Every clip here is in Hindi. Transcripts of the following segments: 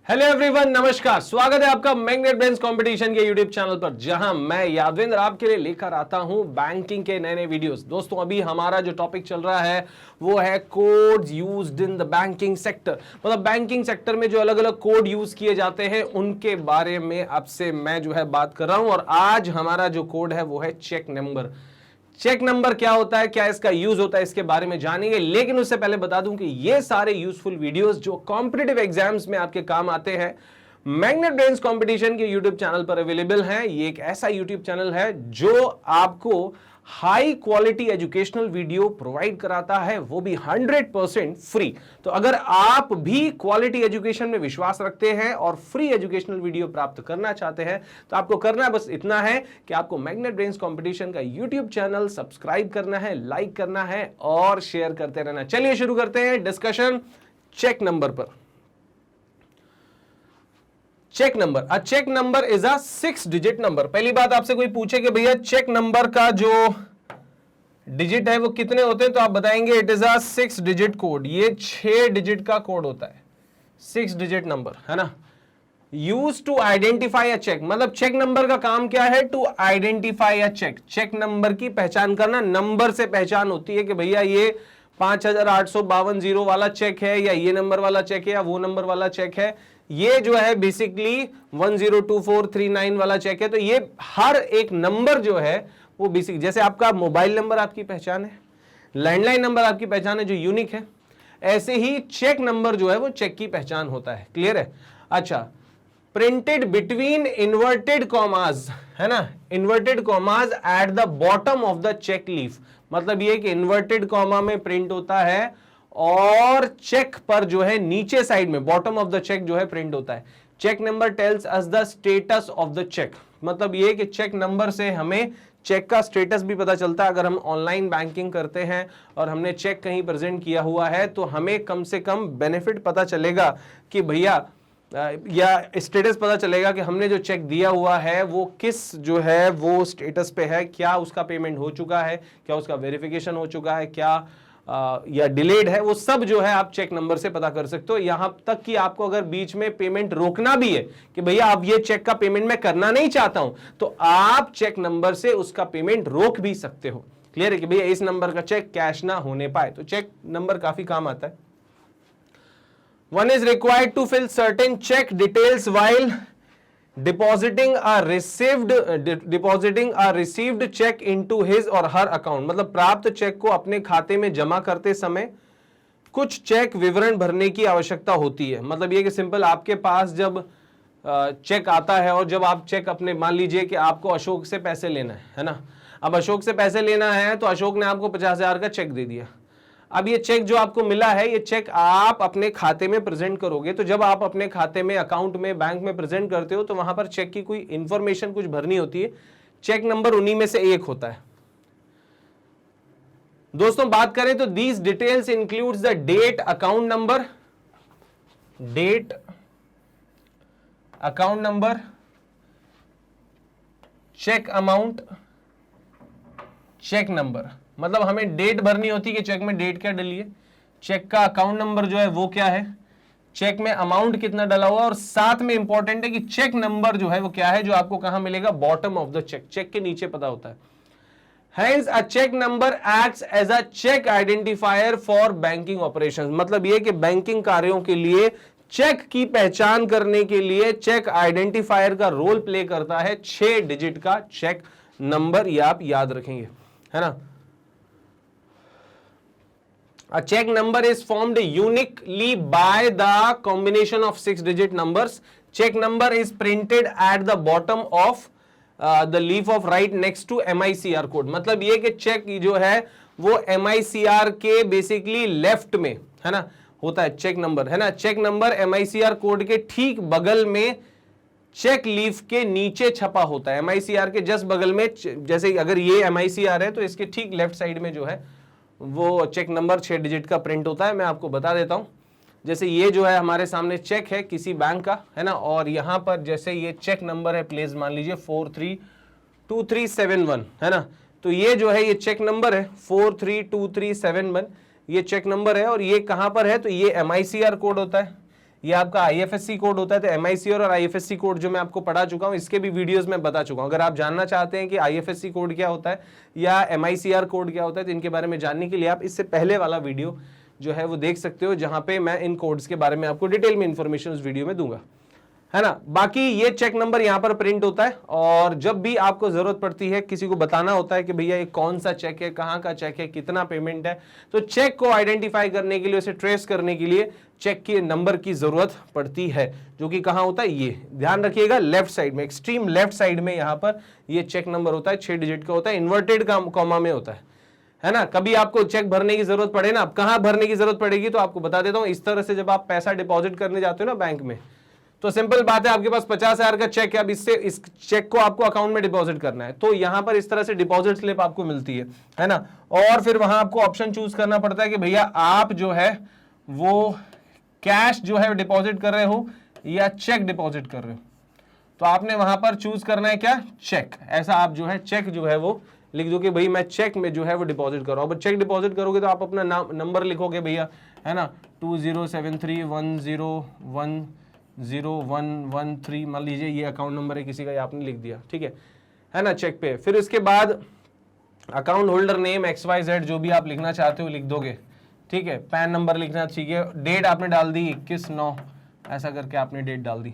हेलो एवरीवन, नमस्कार। स्वागत है आपका मैग्नेट ब्रेन्स कंपटीशन के यूट्यूब चैनल पर, जहां मैं यादवेंद्र आपके लिए लेकर आता हूं बैंकिंग के नए नए वीडियोस। दोस्तों, अभी हमारा जो टॉपिक चल रहा है वो है codes used in the banking sector. मतलब बैंकिंग सेक्टर में जो अलग अलग कोड यूज किए जाते हैं उनके बारे में आपसे मैं जो है बात कर रहा हूं। और आज हमारा जो कोड है वो है चेक नंबर। चेक नंबर क्या होता है, क्या इसका यूज होता है, इसके बारे में जानेंगे। लेकिन उससे पहले बता दूं कि ये सारे यूजफुल वीडियोस जो कॉम्पिटिटिव एग्जाम्स में आपके काम आते हैं मैग्नेट ब्रेन्स कंपटीशन के यूट्यूब चैनल पर अवेलेबल हैं। ये एक ऐसा यूट्यूब चैनल है जो आपको high quality educational video provide कराता है, वो भी 100% फ्री। तो अगर आप भी क्वालिटी एजुकेशन में विश्वास रखते हैं और फ्री एजुकेशनल वीडियो प्राप्त करना चाहते हैं तो आपको करना बस इतना है कि आपको मैग्नेट ब्रेन्स कंपटीशन का यूट्यूब चैनल सब्सक्राइब करना है, लाइक करना है और शेयर करते रहना। चलिए शुरू करते हैं डिस्कशन चेक नंबर पर। Check number, a check number is a 6 digit number. पहली बात, आपसे कोई पूछे कि भैया चेक नंबर का जो डिजिट है वो कितने होते हैं, तो आप बताएंगे it is a 6 digit code. ये 6 डिजिट का कोड होता है, 6 डिजिट नंबर, है ना। Use to identify a check, मतलब चेक नंबर का काम क्या है, to identify a check. Check number की पहचान करना, नंबर से पहचान होती है कि भैया ये 5852 वाला चेक है, या ये नंबर वाला चेक है, या वो नंबर वाला चेक है। ये जो है बेसिकली 102439 वाला चेक है। तो ये हर एक नंबर जो है वो बेसिक, जैसे आपका मोबाइल नंबर आपकी पहचान है, लैंडलाइन नंबर आपकी पहचान है जो यूनिक है, ऐसे ही चेक नंबर जो है वो चेक की पहचान होता है। क्लियर है? अच्छा, प्रिंटेड बिटवीन इन्वर्टेड कॉमास, है ना, inverted commas at the bottom of the cheque leaf. मतलब ये कि इन्वर्टेड कॉमा में प्रिंट होता है और चेक पर जो है नीचे साइड में बॉटम ऑफ द चेक जो है प्रिंट होता है। Check number tells us the status of the check. मतलब ये कि चेक नंबर से हमें चेक का स्टेटस भी पता चलता है। अगर हम ऑनलाइन बैंकिंग करते हैं और हमने चेक कहीं प्रेजेंट किया हुआ है तो हमें कम से कम बेनिफिट पता चलेगा कि भैया, या स्टेटस पता चलेगा कि हमने जो चेक दिया हुआ है वो किस जो है वो स्टेटस पे है, क्या उसका पेमेंट हो चुका है, क्या उसका वेरिफिकेशन हो चुका है, क्या या डिलेड है, वो सब जो है आप चेक नंबर से पता कर सकते हो। यहां तक कि आपको अगर बीच में पेमेंट रोकना भी है कि भैया अब ये चेक का पेमेंट मैं करना नहीं चाहता हूं, तो आप चेक नंबर से उसका पेमेंट रोक भी सकते हो। क्लियर है कि भैया इस नंबर का चेक कैश ना होने पाए, तो चेक नंबर काफी काम आता है। One is required to fill certain check details while depositing a received check into his or her account। मतलब प्राप्त चेक को अपने खाते में जमा करते समय कुछ चेक विवरण भरने की आवश्यकता होती है। मतलब ये कि सिंपल, आपके पास जब चेक आता है और जब आप चेक अपने, मान लीजिए कि आपको अशोक से पैसे लेना है ना। अब अशोक से पैसे लेना है तो अशोक ने आपको 50,000 का चेक दे दिया। अब ये चेक जो आपको मिला है, ये चेक आप अपने खाते में प्रेजेंट करोगे। तो जब आप अपने खाते में, अकाउंट में, बैंक में प्रेजेंट करते हो तो वहां पर चेक की कोई इंफॉर्मेशन कुछ भरनी होती है। चेक नंबर उन्हीं में से एक होता है। दोस्तों बात करें तो these details includes the date, account number, date, account number, check amount, check number. मतलब हमें डेट भरनी होती है कि चेक में डेट क्या डली है, चेक का अकाउंट नंबर जो है वो क्या है, चेक में अमाउंट कितना डला हुआ, और साथ में इंपॉर्टेंट है कि चेक नंबर जो है वो क्या है, जो आपको कहां मिलेगा, bottom of the check, check के नीचे पता होता है। Hence, a check number acts as a check identifier for banking operations। मतलब ये कि बैंकिंग कार्यों के लिए चेक की पहचान करने के लिए चेक आइडेंटिफायर का रोल प्ले करता है 6 डिजिट का चेक नंबर। ये आप याद रखेंगे, है ना। A check number is formed uniquely by the combination of 6 digit numbers। Check number is printed at the bottom of the leaf of right next to MICR code। मतलब ये कि चेक जो है वो MICR के बेसिकली लेफ्ट में, है ना, होता है चेक नंबर, है ना। चेक नंबर MICR कोड के ठीक बगल में चेक लीफ के नीचे छपा होता है। MICR के जस्ट बगल में, जैसे अगर ये MICR है तो इसके ठीक लेफ्ट साइड में जो है वो चेक नंबर 6 डिजिट का प्रिंट होता है। मैं आपको बता देता हूं, जैसे ये जो है हमारे सामने चेक है किसी बैंक का, है ना, और यहां पर जैसे ये चेक नंबर है, प्लीज मान लीजिए 432371, है ना। तो ये जो है ये चेक नंबर है 432371, ये चेक नंबर है। और ये कहां पर है, तो ये MICR कोड होता है, ये आपका IFSC कोड होता है। तो MICR और IFSC कोड जो मैं आपको पढ़ा चुका हूं, इसके भी वीडियोस में बता चुका हूं। अगर आप जानना चाहते हैं कि IFSC कोड क्या होता है या MICR कोड क्या होता है, तो इनके बारे में जानने के लिए आप इससे पहले वाला वीडियो जो है वो देख सकते हो, जहां पे मैं इन कोड्स के बारे में आपको डिटेल में इंफॉर्मेशन उस वीडियो में दूंगा, है ना। बाकी ये चेक नंबर यहां पर प्रिंट होता है, और जब भी आपको जरूरत पड़ती है, किसी को बताना होता है कि भैया ये कौन सा चेक है, कहां का चेक है, कितना पेमेंट है, तो चेक को आइडेंटिफाई करने के लिए, उसे ट्रेस करने के लिए चेक के नंबर की जरूरत पड़ती है, जो कि कहां होता है, ये ध्यान रखिएगा, लेफ्ट साइड में, एक्सट्रीम लेफ्ट साइड में यहां पर ये चेक नंबर होता है, 6 डिजिट का होता है, इन्वर्टेड कॉमा में होता है ना। कभी आपको चेक भरने की जरूरत पड़े ना, अब कहां भरने की जरूरत पड़ेगी तो आपको बता देता हूं। इस तरह से जब आप पैसा डिपॉजिट करने जाते हो ना बैंक में, तो सिंपल बात है, आपके पास 50,000 का चेक है, अब इससे इस चेक को आपको अकाउंट में डिपॉजिट करना है, तो यहां पर इस तरह से डिपॉजिट स्लिप आपको मिलती है ना। और फिर वहां आपको ऑप्शन चूज करना पड़ता है कि भैया आप जो है वो कैश जो है डिपॉजिट कर रहे हो या चेक डिपॉजिट कर रहे हो। तो आपने वहां पर चूज करना है क्या, चेक। ऐसा आप जो है चेक जो है वो लिख दो कि भाई मैं चेक में जो है वो डिपॉजिट कर रहा हूं। अब चेक डिपॉजिट करोगे तो आप अपना नंबर लिखोगे भैया, है ना, 2073100113, मान लीजिए ये अकाउंट नंबर है किसी का, ये आपने लिख दिया, ठीक है ना, चेक पे। फिर उसके बाद अकाउंट होल्डर नेम XYZ जो भी आप लिखना चाहते हो लिख दोगे, ठीक है। पैन नंबर लिखना, ठीक है। डेट आपने डाल दी 21/9, ऐसा करके आपने डेट डाल दी।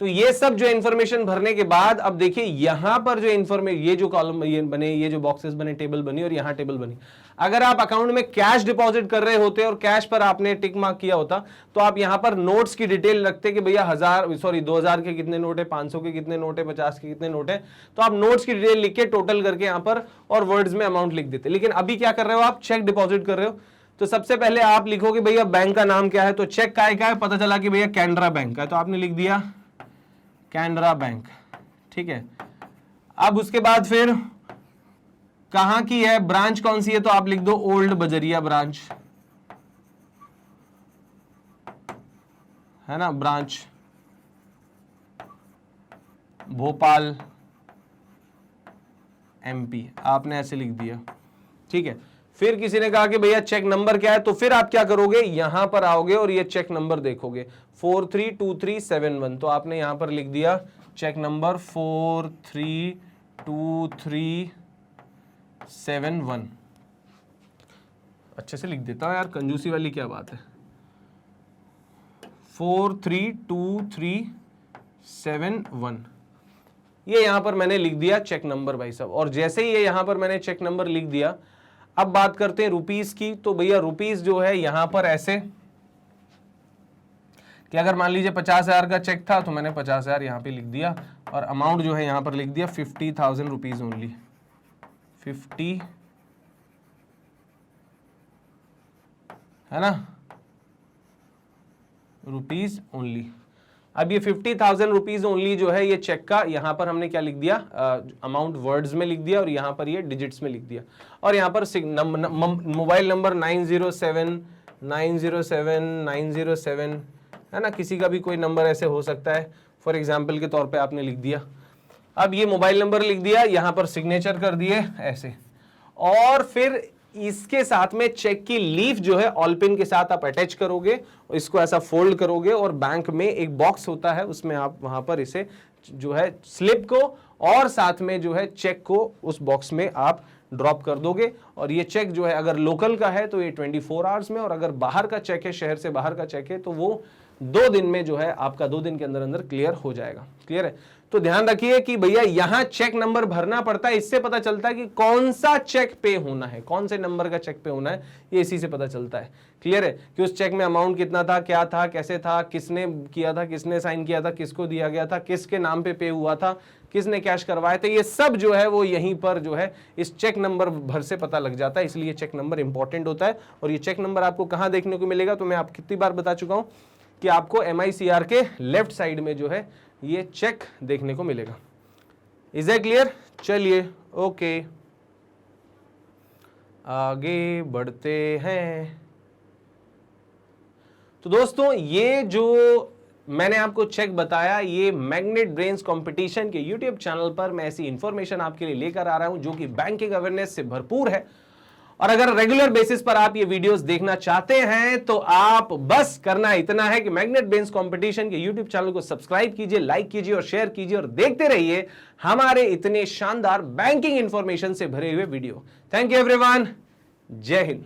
तो ये सब जो इन्फॉर्मेशन भरने के बाद अब देखिए यहां पर जो इन्फॉर्मेशन, ये जो कॉलम ये बने, ये जो बॉक्सेस बने, टेबल बनी और यहां टेबल बनी। अगर आप अकाउंट में कैश डिपॉजिट कर रहे होते और कैश पर आपने टिक मार्क किया होता, तो आप यहां पर नोट्स की डिटेल रखते कि भैया 2000 के कितने नोट है, 500 के कितने नोट है, 50 के कितने नोट है। तो आप नोट्स की डिटेल लिख के टोटल करके यहां पर और वर्ड्स में अमाउंट लिख देते। लेकिन अभी क्या कर रहे हो, आप चेक डिपॉजिट कर रहे हो, तो सबसे पहले आप लिखोगे भैया बैंक का नाम क्या है। तो चेक का है, पता चला कि भैया कैनरा बैंक का है, तो आपने लिख दिया कैनरा बैंक, ठीक है। अब उसके बाद फिर कहां की है, ब्रांच कौन सी है, तो आप लिख दो ओल्ड बजरिया ब्रांच, है ना, ब्रांच भोपाल MP, आपने ऐसे लिख दिया, ठीक है। फिर किसी ने कहा कि भैया चेक नंबर क्या है, तो फिर आप क्या करोगे, यहां पर आओगे और ये चेक नंबर देखोगे 432371, तो आपने यहां पर लिख दिया चेक नंबर 432371। अच्छे से लिख देता हूं यार, कंजूसी वाली क्या बात है। 432371, ये यहां पर मैंने लिख दिया चेक नंबर भाई साहब। और जैसे ही ये यहां पर मैंने चेक नंबर लिख दिया, अब बात करते हैं रुपीस की। तो भैया रुपीस जो है यहां पर ऐसे कि अगर मान लीजिए 50,000 का चेक था, तो मैंने 50,000 यहां पे लिख दिया, और अमाउंट जो है यहां पर लिख दिया 50,000 रुपीज ओनली, 50, है ना, रुपीज ओनली। अब ये 50,000 रुपीज ओनली जो है ये चेक का, यहां पर हमने क्या लिख दिया, अमाउंट वर्ड्स में लिख दिया, और यहां पर ये डिजिट्स में लिख दिया। और यहां पर मोबाइल नंबर 907 है ना, किसी का भी कोई नंबर ऐसे हो सकता है, फॉर एग्जाम्पल के तौर पे आपने लिख दिया। अब ये मोबाइल नंबर लिख दिया, यहां पर सिग्नेचर कर दिए ऐसे, और फिर इसके साथ में चेक की लीफ जो है ऑल पिन के साथ आप अटैच करोगे, इसको ऐसा फोल्ड करोगे, और बैंक में एक बॉक्स होता है, उसमें आप वहां पर इसे जो है स्लिप को और साथ में जो है चेक को उस बॉक्स में आप ड्रॉप कर दोगे। और ये चेक जो है अगर लोकल का है तो ये 24 आवर्स में, और अगर बाहर का चेक है, शहर से बाहर का चेक है, तो वो 2 दिन में जो है आपका 2 दिन के अंदर अंदर क्लियर हो जाएगा। क्लियर है। तो ध्यान रखिए कि भैया यहां चेक नंबर भरना पड़ता है, इससे पता चलता है कि कौन सा चेक पे होना है, कौन से नंबर का चेक पे होना है, ये इसी से पता चलता है। क्लियर है कि उस चेक में अमाउंट कितना था, क्या था, कैसे था, किसने किया था, किसने साइन किया था, किसको दिया गया था, किसके नाम पे हुआ था, किसने कैश करवाया था, ये सब जो है वो यहीं पर जो है इस चेक नंबर भर से पता लग जाता है। इसलिए चेक नंबर इंपॉर्टेंट होता है। और ये चेक नंबर आपको कहां देखने को मिलेगा, तो मैं आपको कितनी बार बता चुका हूं कि आपको MICR के लेफ्ट साइड में जो है ये चेक देखने को मिलेगा। Is it clear? चलिए ओके, आगे बढ़ते हैं। तो दोस्तों ये जो मैंने आपको चेक बताया, ये मैग्नेट ब्रेन्स कंपटीशन के YouTube चैनल पर मैं ऐसी इंफॉर्मेशन आपके लिए लेकर आ रहा हूं जो कि बैंकिंग अवेयरनेस से भरपूर है। और अगर रेगुलर बेसिस पर आप ये वीडियोस देखना चाहते हैं तो आप बस करना इतना है कि मैग्नेट ब्रेन्स कंपटीशन के यूट्यूब चैनल को सब्सक्राइब कीजिए, लाइक कीजिए और शेयर कीजिए और देखते रहिए हमारे इतने शानदार बैंकिंग इंफॉर्मेशन से भरे हुए वीडियो। थैंक यू एवरीवन, जय हिंद।